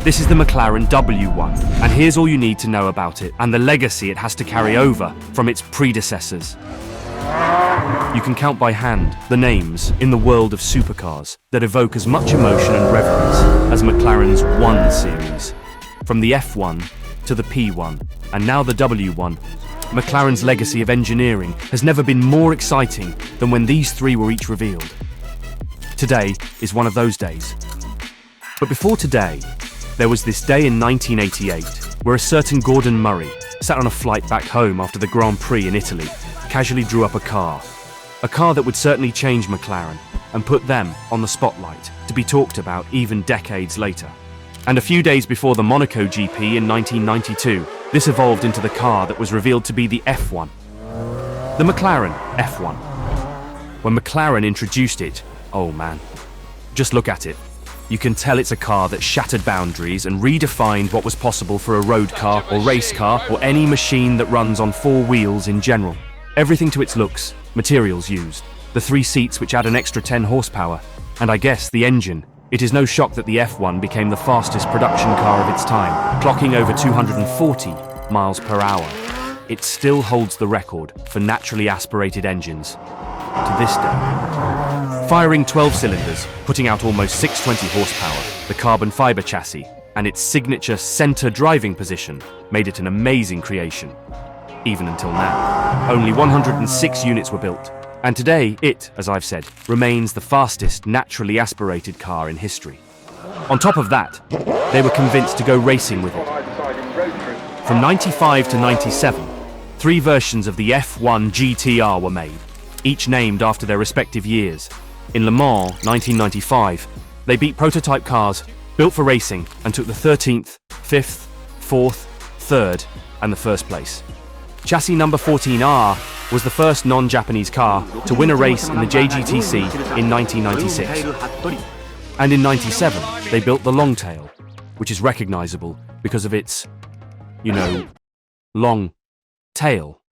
This is the McLaren W1, and here's all you need to know about it and the legacy it has to carry over from its predecessors. You can count by hand the names in the world of supercars that evoke as much emotion and reverence as McLaren's 1 series. From the F1 to the P1, and now the W1, McLaren's legacy of engineering has never been more exciting than when these three were each revealed. Today is one of those days. But before today, there was this day in 1988 where a certain Gordon Murray sat on a flight back home after the Grand Prix in Italy, casually drew up a car that would certainly change McLaren and put them on the spotlight to be talked about even decades later. And a few days before the Monaco GP in 1992, this evolved into the car that was revealed to be the F1. The McLaren F1. When McLaren introduced it, oh man, just look at it. You can tell it's a car that shattered boundaries and redefined what was possible for a road car or race car or any machine that runs on 4 wheels in general. Everything to its looks, materials used, the 3 seats which add an extra 10 horsepower, and I guess the engine. It is no shock that the F1 became the fastest production car of its time, clocking over 240 miles per hour. It still holds the record for naturally aspirated engines to this day. Firing 12 cylinders, putting out almost 620 horsepower, the carbon fiber chassis and its signature center driving position made it an amazing creation. Even until now. Only 106 units were built, and today it, as I've said, remains the fastest naturally aspirated car in history. On top of that, they were convinced to go racing with it. From 95 to 97, 3 versions of the F1 GTR were made, each named after their respective years. In Le Mans 1995, they beat prototype cars built for racing and took the 13th, 5th, 4th, 3rd, and the 1st place. Chassis number 14R was the first non-Japanese car to win a race in the JGTC in 1996. And in 97, they built the Longtail, which is recognizable because of its, long tail.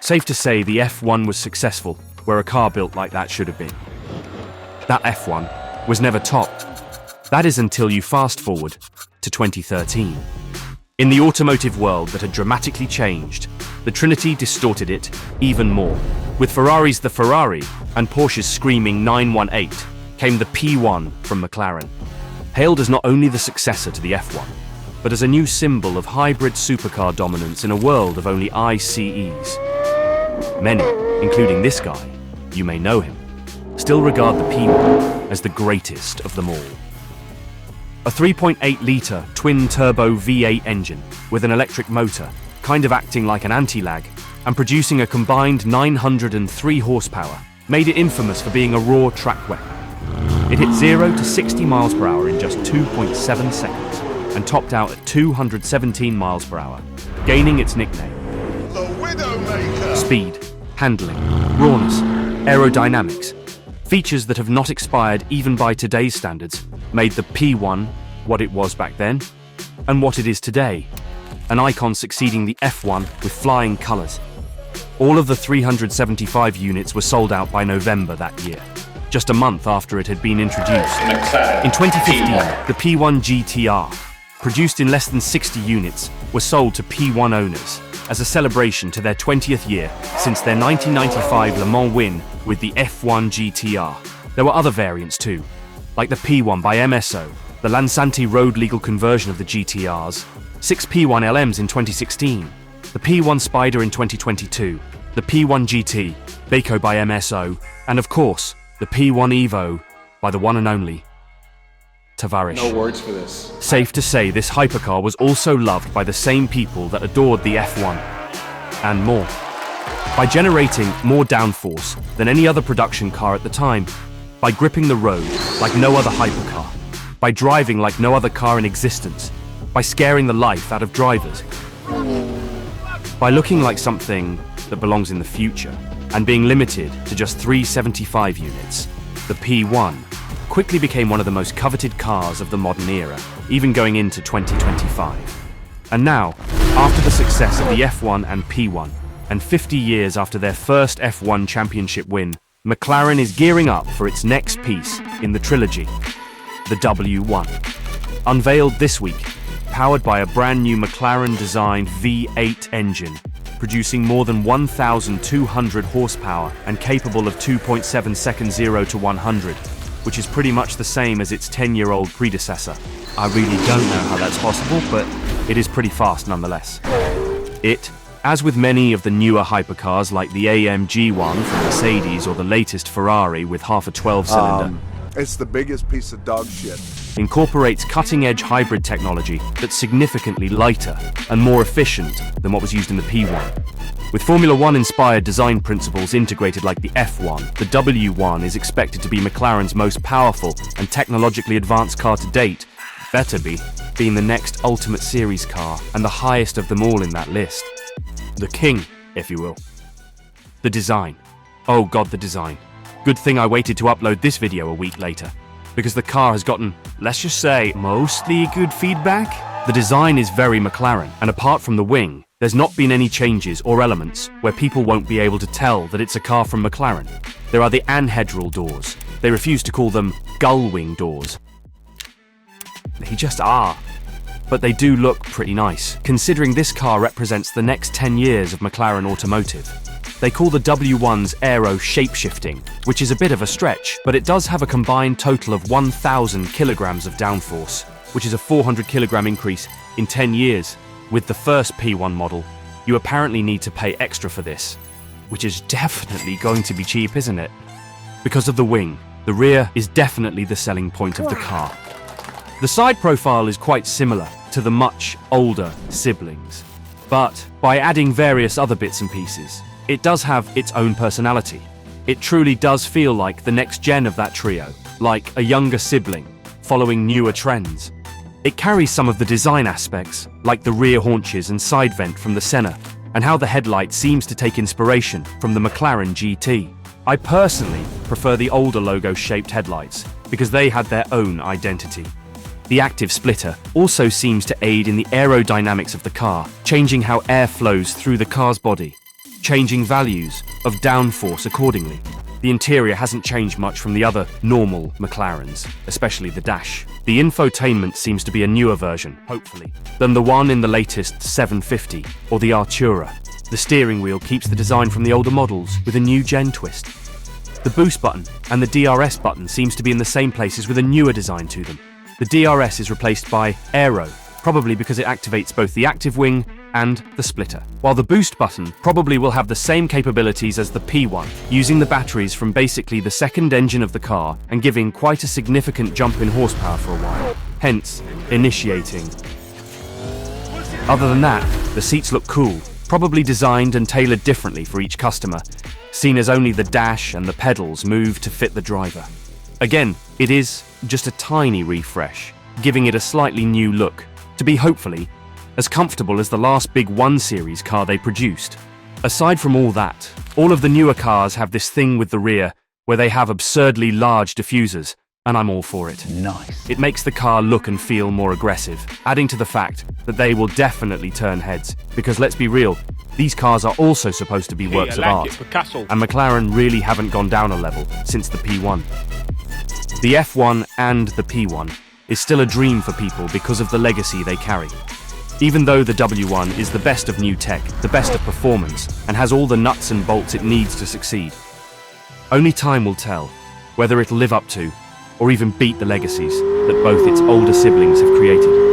Safe to say the F1 was successful where a car built like that should have been. That F1 was never topped. That is until you fast forward to 2013. In the automotive world that had dramatically changed, the Trinity distorted it even more. With Ferrari's the Ferrari and Porsche's screaming 918 came the P1 from McLaren, hailed as not only the successor to the F1, but as a new symbol of hybrid supercar dominance in a world of only ICEs. Many, including this guy, you may know him, still regard the P1 as the greatest of them all. A 3.8-litre twin-turbo V8 engine with an electric motor, kind of acting like an anti-lag, and producing a combined 903 horsepower, made it infamous for being a raw track weapon. It hit 0 to 60 miles per hour in just 2.7 seconds and topped out at 217 miles per hour, gaining its nickname. The Widowmaker! Speed, handling, rawness, aerodynamics, features that have not expired even by today's standards, made the P1 what it was back then and what it is today, an icon succeeding the F1 with flying colours. All of the 375 units were sold out by November that year, just a month after it had been introduced. In 2015, the P1 GTR, produced in less than 60 units, was sold to P1 owners as a celebration to their 20th year since their 1995 Le Mans win with the F1 GTR. There were other variants too, like the P1 by MSO, the Lansanti road legal conversion of the GTRs, 6 P1 LMs in 2016, the P1 Spider in 2022, the P1 GT, Baco by MSO, and of course, the P1 Evo by the one and only Tavares. No words for this. Safe to say this hypercar was also loved by the same people that adored the F1, and more. By generating more downforce than any other production car at the time, by gripping the road like no other hypercar, by driving like no other car in existence, by scaring the life out of drivers, by looking like something that belongs in the future, and being limited to just 375 units, the P1 quickly became one of the most coveted cars of the modern era, even going into 2025. And now, after the success of the F1 and P1, and 50 years after their first F1 championship win, McLaren is gearing up for its next piece in the trilogy, the W1. unveiled this week, powered by a brand new McLaren-designed V8 engine, producing more than 1,200 horsepower and capable of 2.7 seconds 0 to 100, which is pretty much the same as its 10-year-old predecessor. I really don't know how that's possible, but it is pretty fast nonetheless. It, as with many of the newer hypercars like the AMG one from Mercedes or the latest Ferrari with half a 12-cylinder, It's the biggest piece of dog shit. incorporates cutting-edge hybrid technology that's significantly lighter and more efficient than what was used in the P1. With Formula One-inspired design principles integrated like the F1, the W1 is expected to be McLaren's most powerful and technologically advanced car to date, better be, being the next Ultimate Series car and the highest of them all in that list. The king, if you will. The design. Oh god, the design. Good thing I waited to upload this video a week later, because the car has gotten, let's just say, mostly good feedback. The design is very McLaren, and apart from the wing, there's not been any changes or elements where people won't be able to tell that it's a car from McLaren. There are the anhedral doors. They refuse to call them gull wing doors. They just are. But they do look pretty nice, considering this car represents the next 10 years of McLaren automotive. They call the W1's aero shape-shifting, which is a bit of a stretch, but it does have a combined total of 1,000 kilograms of downforce, which is a 400 kilogram increase in 10 years. With the first P1 model, you apparently need to pay extra for this, which is definitely going to be cheap, isn't it? Because of the wing, the rear is definitely the selling point of the car. The side profile is quite similar to the much older siblings, but by adding various other bits and pieces, it does have its own personality. It truly does feel like the next gen of that trio, like a younger sibling, following newer trends. It carries some of the design aspects, like the rear haunches and side vent from the Senna, and how the headlight seems to take inspiration from the McLaren GT. I personally prefer the older logo-shaped headlights, because they had their own identity. The active splitter also seems to aid in the aerodynamics of the car, changing how air flows through the car's body, changing values of downforce accordingly. The interior hasn't changed much from the other normal McLarens, especially the dash. The infotainment seems to be a newer version, hopefully, than the one in the latest 750 or the Artura. The steering wheel keeps the design from the older models with a new gen twist. The boost button and the DRS button seems to be in the same places with a newer design to them. The DRS is replaced by Aero, probably because it activates both the active wing and the splitter, while the boost button probably will have the same capabilities as the P1, using the batteries from basically the second engine of the car and giving quite a significant jump in horsepower for a while, hence initiating. Other than that, the seats look cool, probably designed and tailored differently for each customer, seen as only the dash and the pedals move to fit the driver. Again, it is just a tiny refresh, giving it a slightly new look, to be hopefully as comfortable as the last big 1 Series car they produced. Aside from all that, all of the newer cars have this thing with the rear where they have absurdly large diffusers, and I'm all for it. Nice. It makes the car look and feel more aggressive, adding to the fact that they will definitely turn heads, because let's be real, these cars are also supposed to be works of art, and McLaren really haven't gone down a level since the P1. The F1 and the P1 is still a dream for people because of the legacy they carry. Even though the W1 is the best of new tech, the best of performance, and has all the nuts and bolts it needs to succeed, only time will tell whether it'll live up to or even beat the legacies that both its older siblings have created.